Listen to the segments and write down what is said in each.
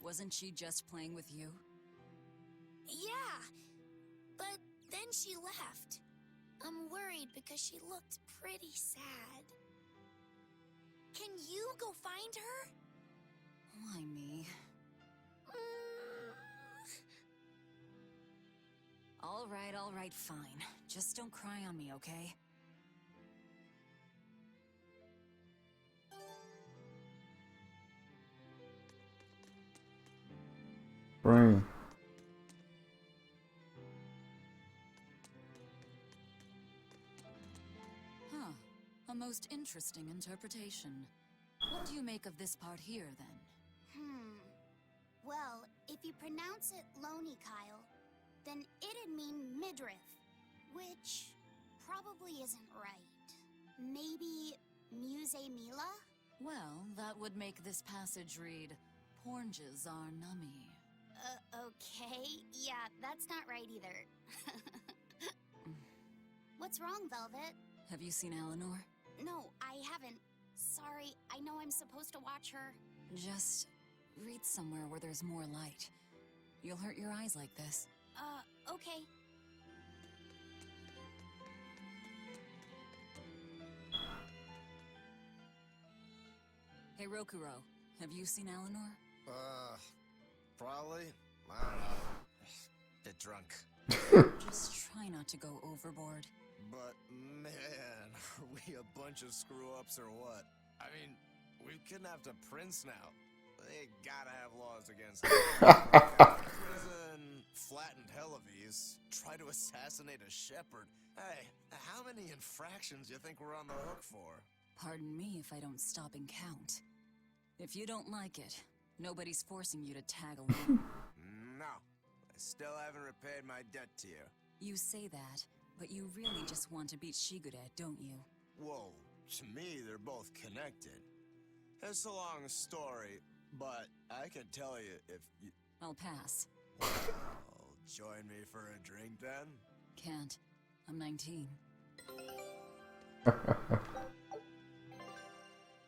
Wasn't she just playing with you? Yeah, but then she left. I'm worried because she looked pretty sad. Can you go find her? Why me? All right, fine. Just don't cry on me, okay? Brain. Huh. A most interesting interpretation. What do you make of this part here, then? Well, if you pronounce it Loney Kyle, then it'd mean midriff, which probably isn't right. Maybe Muse Mila? Well, that would make this passage read, Pornges are nummy. Okay. Yeah, that's not right either. What's wrong, Velvet? Have you seen Eleanor? No, I haven't. Sorry, I know I'm supposed to watch her. Just read somewhere where there's more light. You'll hurt your eyes like this. Okay. Hey, Rokuro, have you seen Eleanor? Probably. I don't know. Bit drunk. Just try not to go overboard. But man, are we a bunch of screw-ups or what? I mean, we've kidnapped a prince now. They gotta have laws against it. Prison, flattened Helavis, try to assassinate a shepherd. Hey, how many infractions you think we're on the hook for? Pardon me if I don't stop and count. If you don't like it, nobody's forcing you to tag along. No, I still haven't repaid my debt to you. You say that, but you really just want to beat Shigude, don't you? Whoa, to me they're both connected. It's a long story, but I can tell you if you... I'll pass. Well, join me for a drink then? Can't. I'm 19.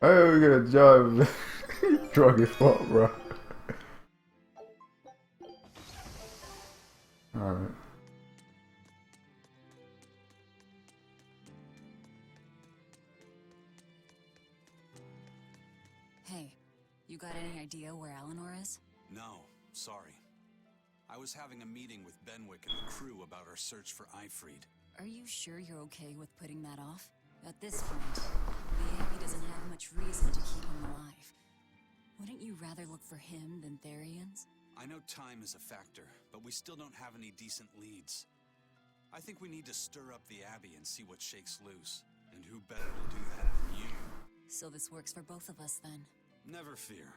Oh, we got a job. Drug as fuck, bro. Alright. Hey, you got any idea where Eleanor is? No, sorry. I was having a meeting with Benwick and the crew about our search for Ifried. Are you sure you're okay with putting that off? At this point, the Abbey doesn't have much reason to keep him alive. Wouldn't you rather look for him than Therians? I know time is a factor, but we still don't have any decent leads. I think we need to stir up the Abbey and see what shakes loose. And who better to do that than you? So this works for both of us then. Never fear.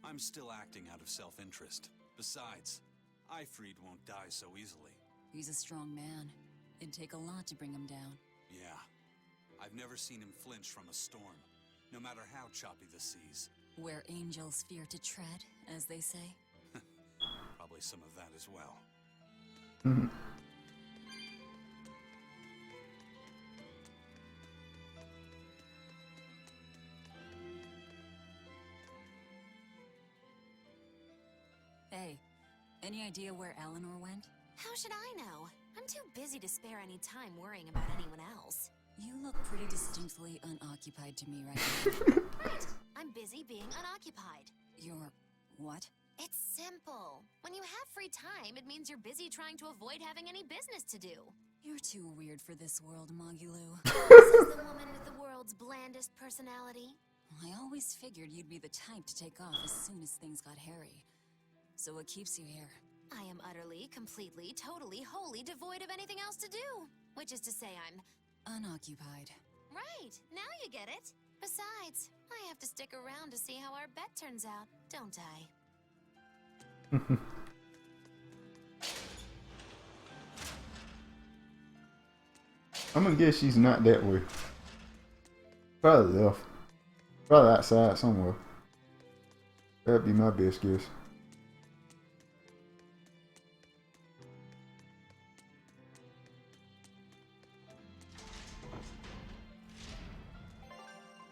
I'm still acting out of self-interest. Besides, Ifried won't die so easily. He's a strong man. It'd take a lot to bring him down. Yeah. I've never seen him flinch from a storm, no matter how choppy the seas. Where angels fear to tread, as they say. Probably some of that as well. Hey, any idea where Eleanor went? How should I know? I'm too busy to spare any time worrying about anyone else. You look pretty distinctly unoccupied to me right now. Right. I'm busy being unoccupied. You're... what? It's simple. When you have free time, it means you're busy trying to avoid having any business to do. You're too weird for this world, Magulu. Says the woman with the world's blandest personality. I always figured you'd be the type to take off as soon as things got hairy. So what keeps you here? I am utterly, completely, totally, wholly devoid of anything else to do. Which is to say I'm... unoccupied. Right, now you get it. Besides, I have to stick around to see how our bet turns out, don't I? I'm gonna guess she's not that way. Probably left. Probably outside somewhere. That'd be my best guess.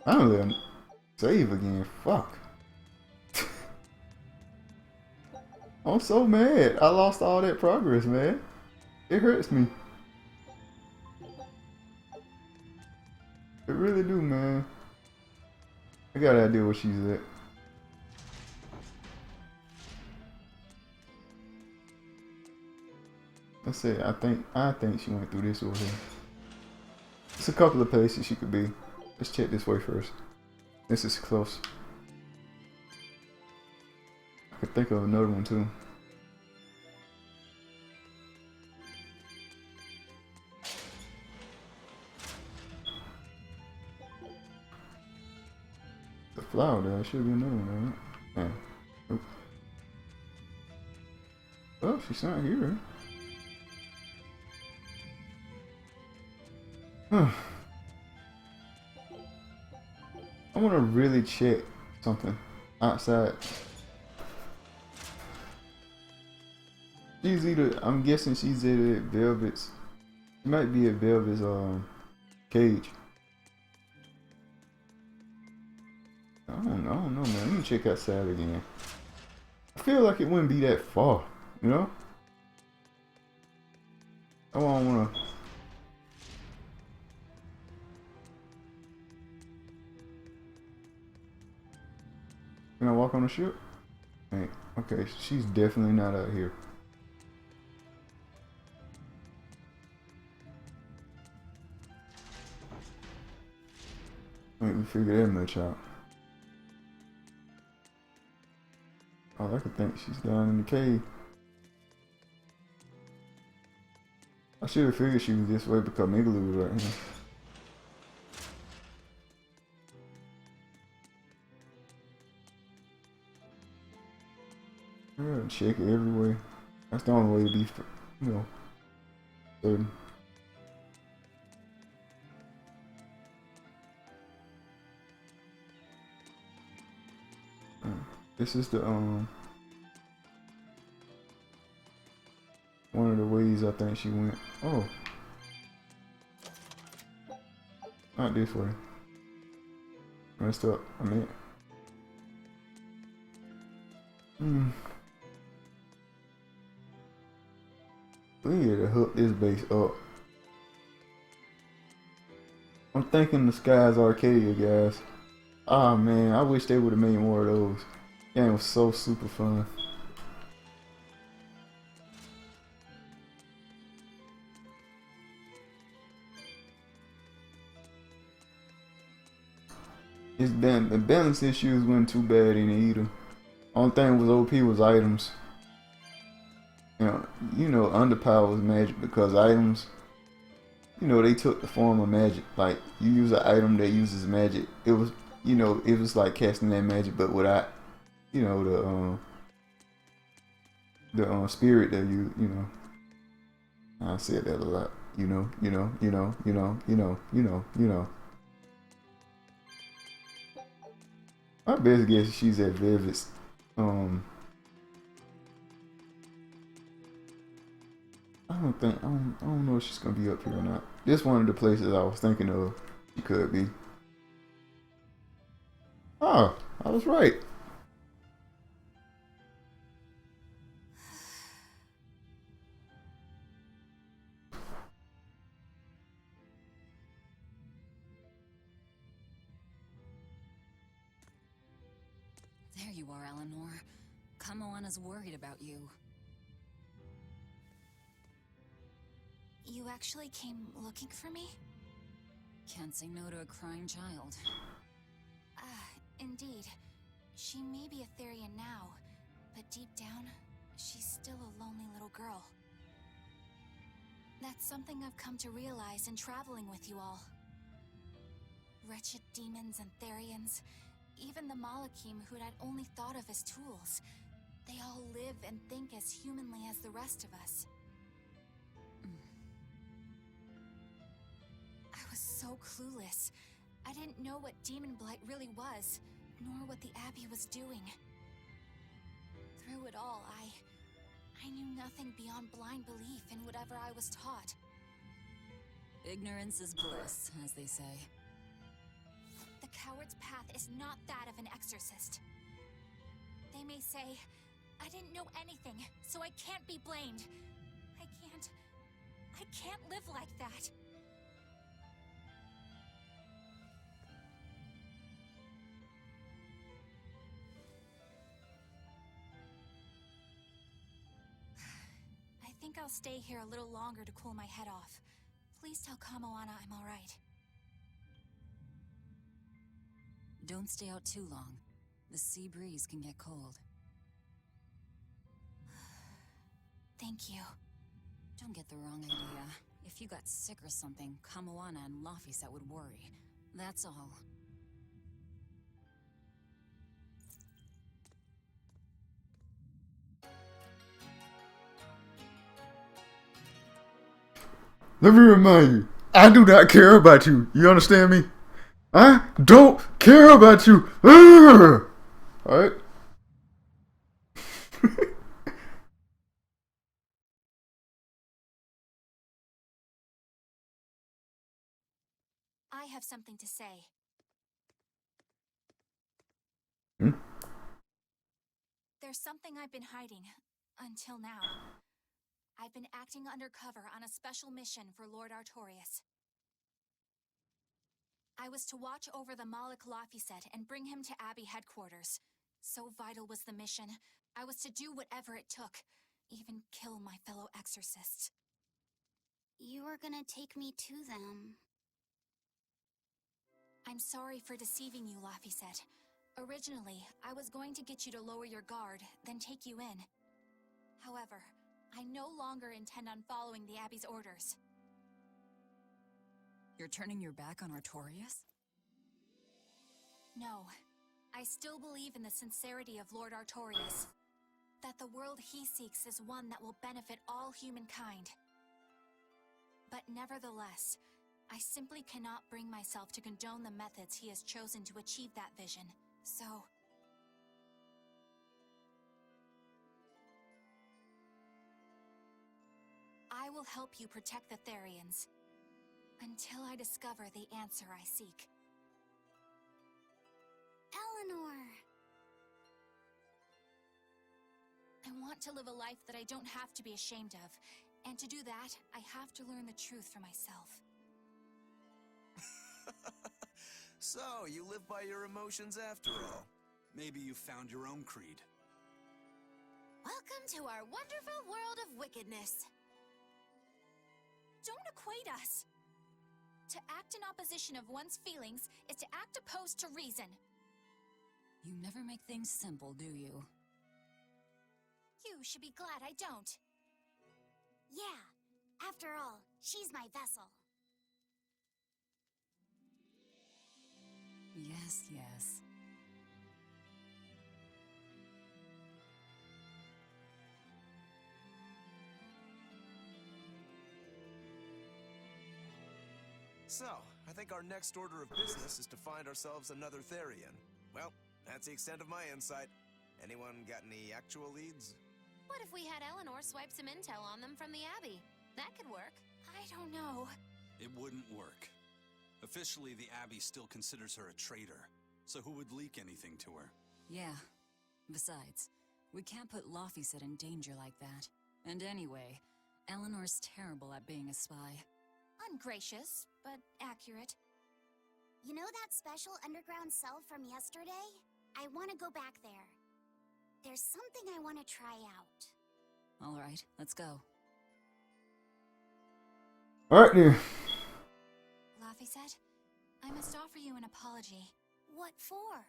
I don't let him save again. Fuck. I'm so mad. I lost all that progress, man. It hurts me. It really do, man. I got an idea where she's at. Let's see. I think she went through this over here. There's a couple of places she could be. Let's check this way first. This is close. I could think of another one too. The flower there should be another one there. Right? Yeah. Oop. Oh, she's not here. Huh. I want to really check something outside. She's either, I'm guessing she's either at Velvet's. She might be at Velvet's cage. I don't know, man. Let me check outside again. I feel like it wouldn't be that far, you know? I don't wanna. Can I walk on the ship? Hey, okay, she's definitely not out here. Wait, we figure that much out. Oh, I could think she's down in the cave. I should have figured she was this way because Migaloo was right here. I gotta check it every way. That's the only way to be, you know, certain. This is the one of the ways I think she went. Oh, not this way. Messed up. I mean, we need to hook this base up. I'm thinking the Skies Arcadia, guys. Ah man, I wish they would have made more of those. Game was so super fun. The balance issues wasn't too bad in it either. Only thing was OP was items. You know, underpower was magic because items, you know, they took the form of magic. Like you use an item that uses magic. It was, you know, it was like casting that magic, but without, you know, the spirit that you know. I said that a lot. You know. My best guess is she's at Velvet's. I don't know if she's gonna be up here or not. This one of the places I was thinking of. She could be. Oh, I was right. There you are, Eleanor. Kamoana's worried about you. You actually came looking for me? Can't say no to a crying child. Indeed. She may be a Therian now, but deep down, she's still a lonely little girl. That's something I've come to realize in traveling with you all. Wretched demons and Therians, even the Malakim who'd I'd only thought of as tools, they all live and think as humanly as the rest of us. I was so clueless. I didn't know what demon blight really was, nor what the Abbey was doing. Through it all, I knew nothing beyond blind belief in whatever I was taught. Ignorance is bliss, as they say. The coward's path is not that of an exorcist. They may say, I didn't know anything, so I can't be blamed. I can't live like that. I think I'll stay here a little longer to cool my head off. Please tell Kamoana I'm alright. Don't stay out too long. The sea breeze can get cold. Thank you. Don't get the wrong idea. If you got sick or something, Kamoana and Laphicet would worry. That's all. Let me remind you, I do not care about you. You understand me? I don't care about you. Alright? I have something to say. Hmm? There's something I've been hiding, until now. I've been acting undercover on a special mission for Lord Artorias. I was to watch over the Malik Laphicet and bring him to Abbey headquarters. So vital was the mission, I was to do whatever it took, even kill my fellow exorcists. You were gonna take me to them. I'm sorry for deceiving you, Laphicet. Originally, I was going to get you to lower your guard, then take you in. However, I no longer intend on following the Abbey's orders. You're turning your back on Artorias? No. I still believe in the sincerity of Lord Artorias. That the world he seeks is one that will benefit all humankind. But nevertheless, I simply cannot bring myself to condone the methods he has chosen to achieve that vision. So... I will help you protect the Therians. Until I discover the answer I seek. Eleanor! I want to live a life that I don't have to be ashamed of. And to do that, I have to learn the truth for myself. So, you live by your emotions after all. Maybe you found your own creed. Welcome to our wonderful world of wickedness. Don't equate us. To act in opposition of one's feelings is to act opposed to reason. You never make things simple, do you? You should be glad I don't. Yeah, after all, she's my vessel. Yes, yes. So, I think our next order of business is to find ourselves another Therian. Well, that's the extent of my insight. Anyone got any actual leads? What if we had Eleanor swipe some intel on them from the Abbey? That could work. I don't know. It wouldn't work. Officially, the Abbey still considers her a traitor. So who would leak anything to her? Yeah. Besides, we can't put Laphicet in danger like that. And anyway, Eleanor's terrible at being a spy. Ungracious, but accurate. You know that special underground cell from yesterday? I want to go back there. There's something I want to try out. All right, let's go. Alright then. Laphicet, I must offer you an apology. What for?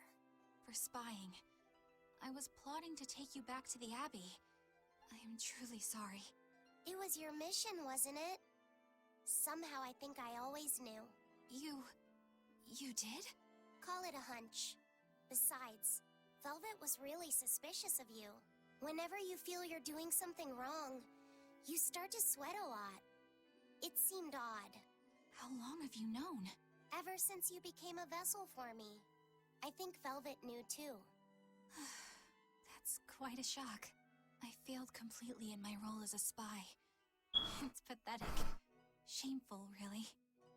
For spying. I was plotting to take you back to the Abbey. I am truly sorry. It was your mission, wasn't it? Somehow I think I always knew. You did? Call it a hunch. Besides, Velvet was really suspicious of you. Whenever you feel you're doing something wrong, you start to sweat a lot. It seemed odd. How long have you known? Ever since you became a vessel for me. I think Velvet knew too. That's quite a shock. I failed completely in my role as a spy. It's pathetic. Shameful, really.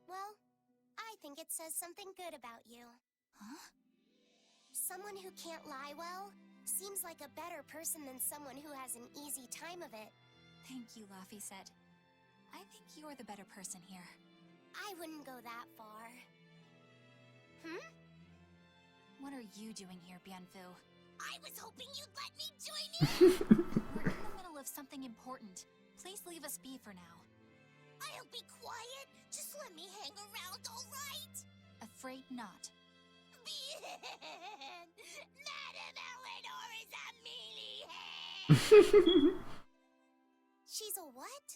Well, I think it says something good about you. Huh? Someone who can't lie well seems like a better person than someone who has an easy time of it. Thank you, Laphicet. I think you're the better person here. I wouldn't go that far. What are you doing here, Bienfu? I was hoping you'd let me join in! We're in the middle of something important. Please leave us be for now. I'll be quiet. Just let me hang around, all right? Afraid not. Bien! Madame Eleanor is a mealyhead! She's a what?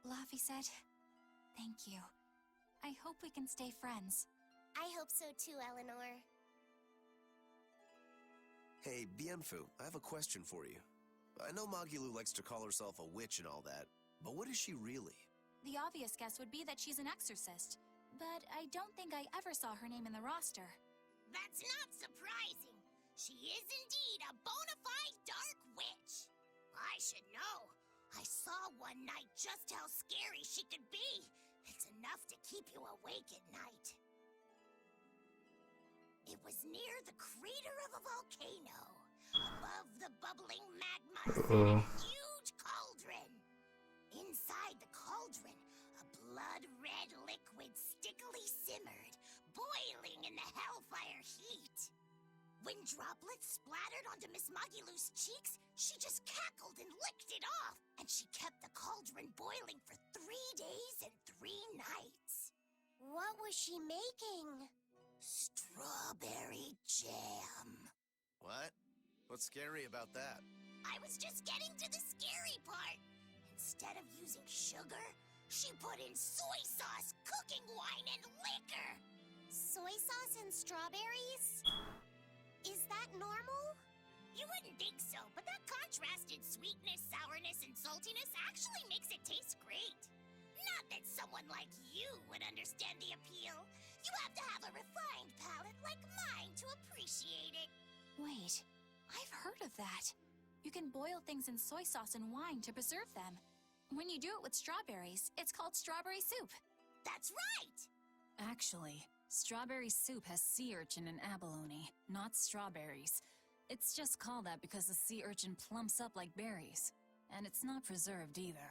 Laphicet, thank you. I hope we can stay friends. I hope so too, Eleanor. Hey, Bienfu, I have a question for you. I know Magilu likes to call herself a witch and all that, but what is she really? The obvious guess would be that she's an exorcist, but I don't think I ever saw her name in the roster. That's not surprising. She is indeed a bona fide dark witch. I should know. I saw one night just how scary she could be. It's enough to keep you awake at night. It was near the crater of a volcano. Above the bubbling magma sat a huge cauldron. Inside the cauldron, a blood-red liquid stickily simmered, boiling in the hellfire heat. When droplets splattered onto Miss Magilu's cheeks, she just cackled and licked it off, and she kept the cauldron boiling for 3 days and 3 nights. What was she making? Strawberry jam. What? What's scary about that? I was just getting to the scary part. Instead of using sugar, she put in soy sauce, cooking wine, and liquor. Soy sauce and strawberries? Is that normal? You wouldn't think so, but that contrasted sweetness, sourness, and saltiness actually makes it taste great. Not that someone like you would understand the appeal. You have to have a refined palate like mine to appreciate it. Wait, I've heard of that. You can boil things in soy sauce and wine to preserve them. When you do it with strawberries, it's called strawberry soup. That's right! Actually, strawberry soup has sea urchin and abalone, not strawberries. It's just called that because the sea urchin plumps up like berries. And it's not preserved either.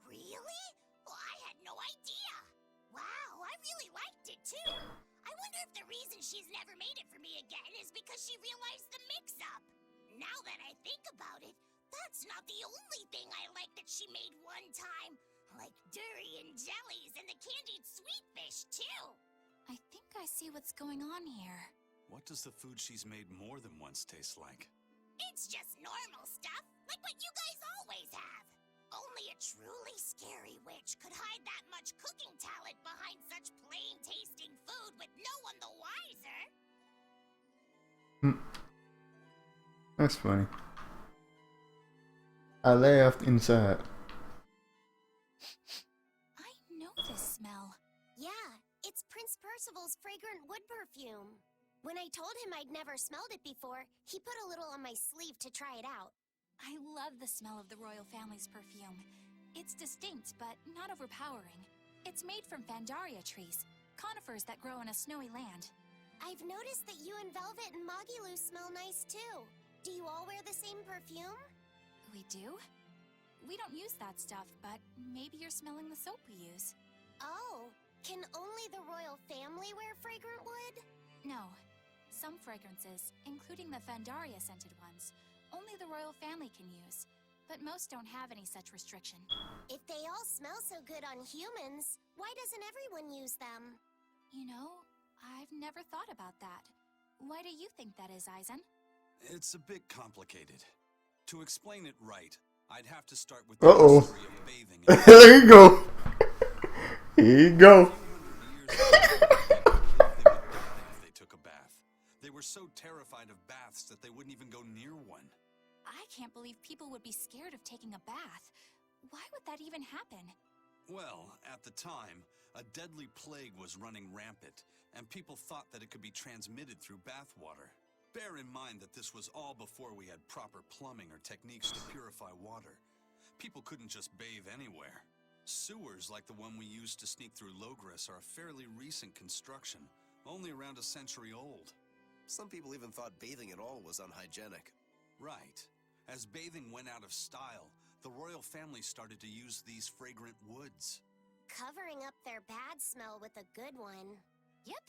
Really? Well, I had no idea. Wow, I really liked it too. I wonder if the reason she's never made it for me again is because she realized the mix-up. Now that I think about it, that's not the only thing I like that she made one time. Like durian jellies and the candied sweet fish too. I think I see what's going on here. What does the food she's made more than once taste like? It's just normal stuff, like what you guys always have. Only a truly scary witch could hide that much cooking talent behind such plain-tasting food with no one the wiser. That's funny. I laughed inside. I know this smell. Yeah, it's Prince Percival's fragrant wood perfume. When I told him I'd never smelled it before, he put a little on my sleeve to try it out. I love the smell of the royal family's perfume. It's distinct, but not overpowering. It's made from Pandaria trees, conifers that grow in a snowy land. I've noticed that you and Velvet and Magilu smell nice too. Do you all wear the same perfume? We do? We don't use that stuff, but maybe you're smelling the soap we use. Oh, can only the royal family wear fragrant wood? No. Some fragrances, including the Pandaria scented ones, only the royal family can use, but most don't have any such restriction. If they all smell so good on humans, why doesn't everyone use them? You know, I've never thought about that. Why do you think that is, Aizen? It's a bit complicated. To explain it right, I'd have to start with the history of bathing. There you go. Here you go. They took a bath. They were so terrified of baths that they wouldn't even go near one. I can't believe people would be scared of taking a bath. Why would that even happen? Well, at the time, a deadly plague was running rampant, and people thought that it could be transmitted through bathwater. Bear in mind that this was all before we had proper plumbing or techniques to purify water. People couldn't just bathe anywhere. Sewers like the one we used to sneak through Logris are a fairly recent construction, only around a century old. Some people even thought bathing at all was unhygienic. Right. As bathing went out of style, the royal family started to use these fragrant woods. Covering up their bad smell with a good one. Yep.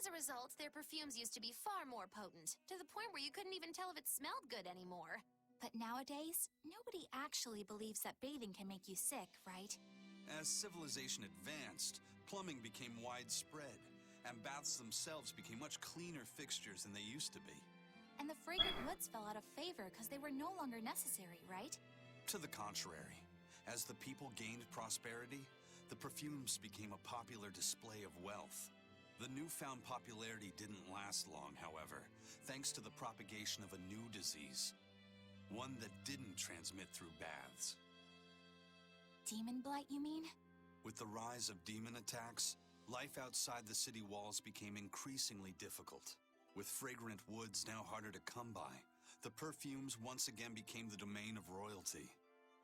As a result, their perfumes used to be far more potent, to the point where you couldn't even tell if it smelled good anymore. But nowadays, nobody actually believes that bathing can make you sick, right? As civilization advanced, plumbing became widespread, and baths themselves became much cleaner fixtures than they used to be. And the fragrant woods fell out of favor because they were no longer necessary, right? To the contrary, as the people gained prosperity, the perfumes became a popular display of wealth. The newfound popularity didn't last long, however, thanks to the propagation of a new disease. One that didn't transmit through baths. Demon blight, you mean? With the rise of demon attacks, life outside the city walls became increasingly difficult. With fragrant woods now harder to come by, the perfumes once again became the domain of royalty.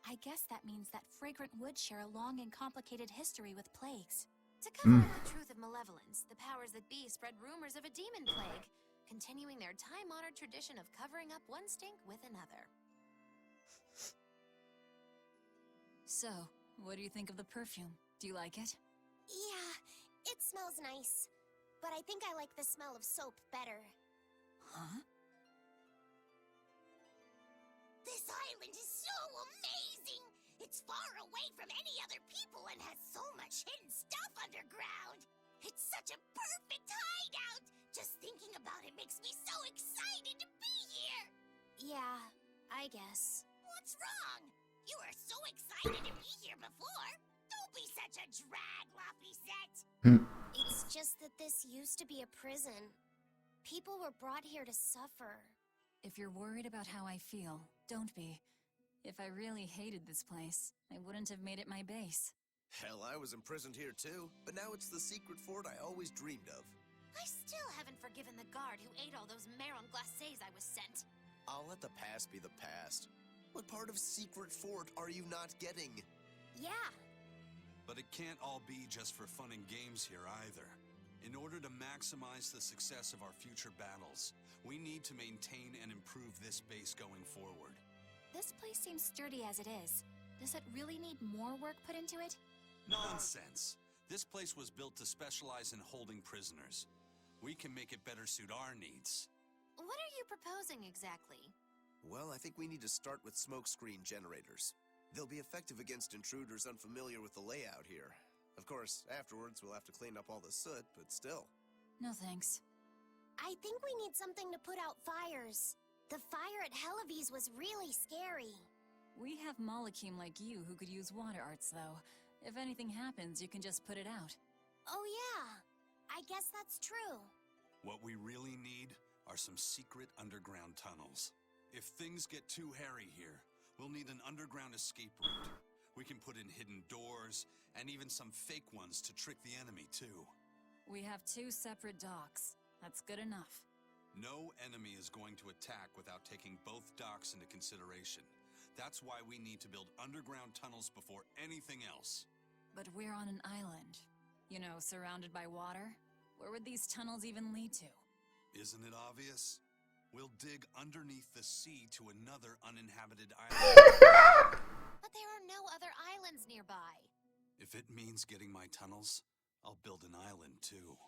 I guess that means that fragrant woods share a long and complicated history with plagues. To cover up the truth of malevolence, the powers that be spread rumors of a demon plague, continuing their time-honored tradition of covering up one stink with another. So, what do you think of the perfume? Do you like it? Yeah, it smells nice. But I think I like the smell of soap better. Huh? This island is so amazing! It's far away from any other people and has so much hidden stuff underground! It's such a perfect hideout! Just thinking about it makes me so excited to be here! Yeah, I guess. What's wrong? You were so excited to be here before! Don't be such a drag, Laphicet! It's just that this used to be a prison. People were brought here to suffer. If you're worried about how I feel, don't be. If I really hated this place, I wouldn't have made it my base. Hell, I was imprisoned here too, but now it's the secret fort I always dreamed of. I still haven't forgiven the guard who ate all those marron glacés I was sent. I'll let the past be the past. What part of secret fort are you not getting? Yeah, But it can't all be just for fun and games here either. In order to maximize the success of our future battles, we need to maintain and improve this base going forward. This place seems sturdy as it is. Does it really need more work put into it? Nonsense! This place was built to specialize in holding prisoners. We can make it better suit our needs. What are you proposing exactly? Well, I think we need to start with smokescreen generators. They'll be effective against intruders unfamiliar with the layout here. Of course, afterwards we'll have to clean up all the soot, but still. No thanks. I think we need something to put out fires. The fire at Helavi's was really scary. We have Malakim like you who could use water arts, though. If anything happens, you can just put it out. Oh yeah, I guess that's true. What we really need are some secret underground tunnels. If things get too hairy here, we'll need an underground escape route. We can put in hidden doors, and even some fake ones to trick the enemy, too. We have 2 separate docks. That's good enough. No enemy is going to attack without taking both docks into consideration. That's why we need to build underground tunnels before anything else. But we're on an island. You know, surrounded by water. Where would these tunnels even lead to? Isn't it obvious? We'll dig underneath the sea to another uninhabited island. But there are no other islands nearby. If it means getting my tunnels, I'll build an island too.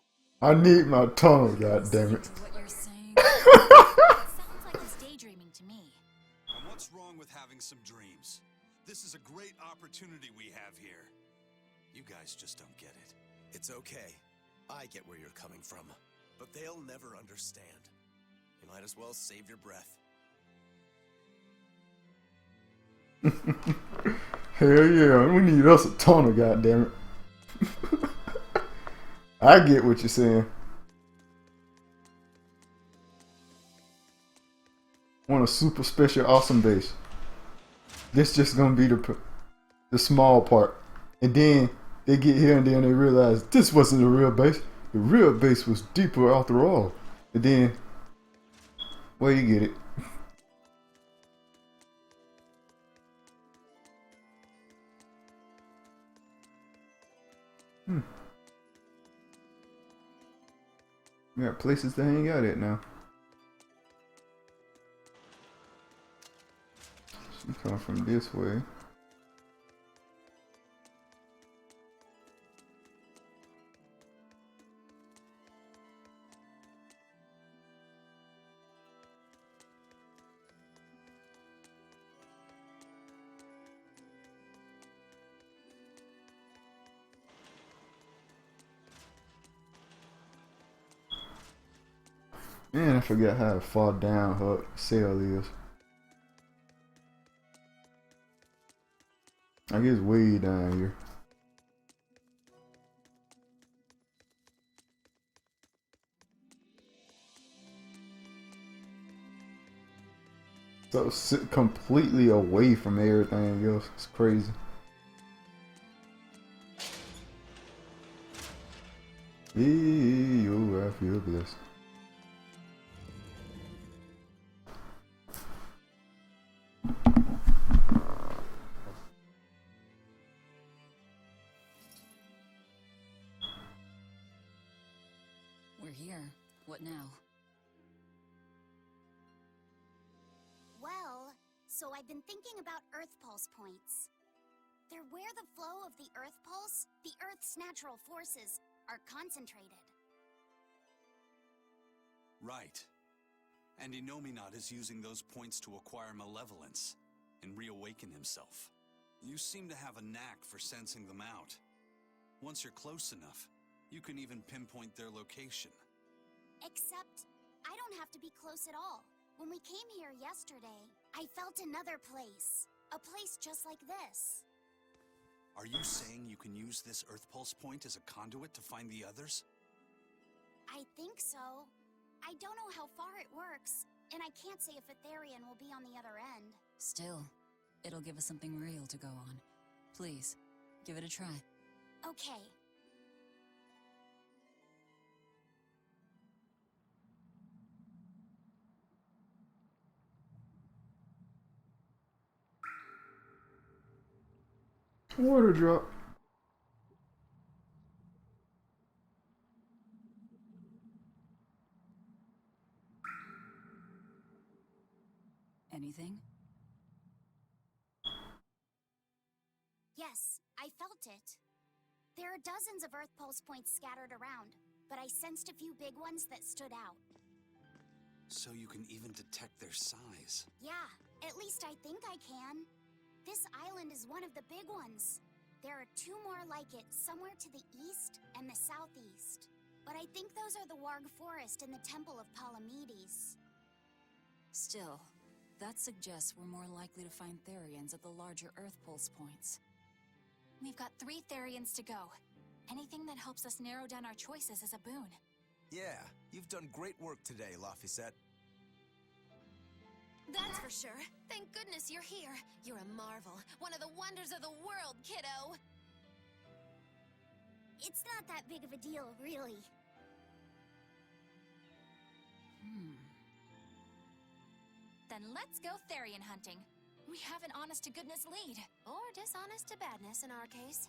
I need my tunnel, goddammit. What you're saying? It sounds like he's daydreaming to me. And what's wrong with having some dreams? This is a great opportunity we have here. You guys just don't get it. It's okay. I get where you're coming from. But they'll never understand. You might as well save your breath. Hell yeah, we need us a tunnel, goddammit. I get what you're saying. Want a super special awesome base. This just gonna be the small part. And then they get here and then they realize this wasn't the real base. The real base was deeper after all. And then, well, you get it. We got places to hang out at now. She come from this way. Man, I forgot how far down her cell is. I guess way down here. So sit completely away from everything else. It's crazy. Yo, I feel blessed. We're here. What now? Well, so I've been thinking about Earth Pulse points. They're where the flow of the Earth Pulse, the Earth's natural forces, are concentrated. Right. And Innominat is using those points to acquire malevolence and reawaken himself. You seem to have a knack for sensing them out. Once you're close enough, you can even pinpoint their location. Except, I don't have to be close at all. When we came here yesterday, I felt another place. A place just like this. Are you saying you can use this Earth Pulse point as a conduit to find the others? I think so. I don't know how far it works, and I can't say if Etherian will be on the other end. Still, it'll give us something real to go on. Please, give it a try. Okay. Water drop. Anything? Yes, I felt it. There are dozens of Earth Pulse points scattered around, but I sensed a few big ones that stood out. So you can even detect their size. Yeah, at least I think I can. This island is one of the big ones. There are two more like it somewhere to the east and the southeast. But I think those are the Warg Forest and the Temple of Palamedes. Still, that suggests we're more likely to find Therians at the larger Earth Pulse points. We've got 3 Therians to go. Anything that helps us narrow down our choices is a boon. Yeah, you've done great work today, Laphicet. That's for sure. Thank goodness you're here. You're a marvel. One of the wonders of the world, kiddo. It's not that big of a deal, really. Then let's go Therian hunting. We have an honest-to-goodness lead. Or dishonest-to-badness in our case.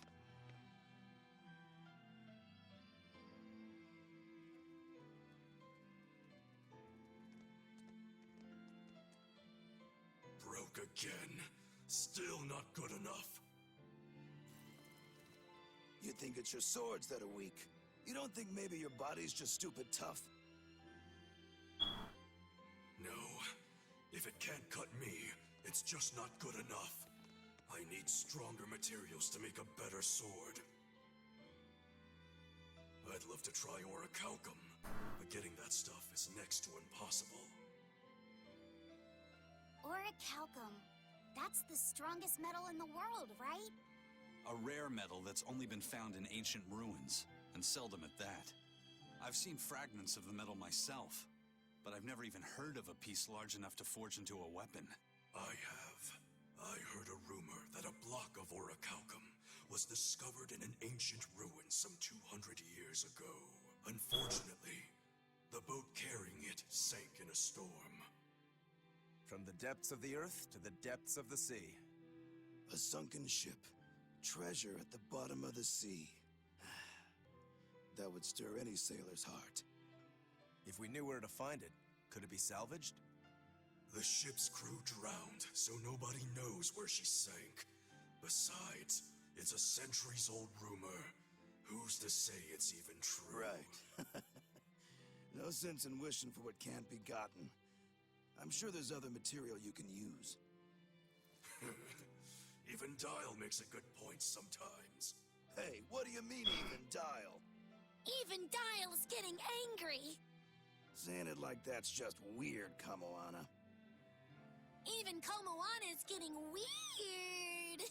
Broke again. Still not good enough. You think it's your swords that are weak. You don't think maybe your body's just stupid tough? No. If it can't cut me, it's just not good enough. I need stronger materials to make a better sword. I'd love to try orichalcum, but getting that stuff is next to impossible. Orichalcum. That's the strongest metal in the world, right? A rare metal that's only been found in ancient ruins, and seldom at that. I've seen fragments of the metal myself, but I've never even heard of a piece large enough to forge into a weapon. I have. I heard a rumor that a block of orichalcum was discovered in an ancient ruin some 200 years ago. Unfortunately, the boat carrying it sank in a storm. From the depths of the earth to the depths of the sea. A sunken ship. Treasure at the bottom of the sea. That would stir any sailor's heart. If we knew where to find it, could it be salvaged? The ship's crew drowned, so nobody knows where she sank. Besides, it's a centuries-old rumor. Who's to say it's even true? Right. No sense in wishing for what can't be gotten. I'm sure there's other material you can use. Even Dial makes a good point sometimes. Hey, what do you mean, even Dial? Even Dial's getting angry. Saying it like that's just weird, Kamoana. Even Komoana's getting weird.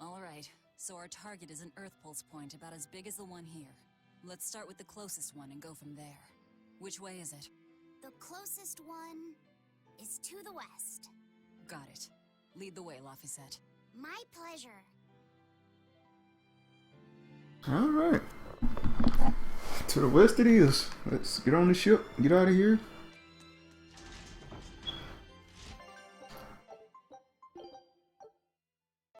All right, so our target is an Earth Pulse point about as big as the one here. Let's start with the closest one and go from there. Which way is it? The closest one is to the west. Got it. Lead the way, Laphicet. My pleasure. All right. To the west it is. Let's get on the ship. Get out of here.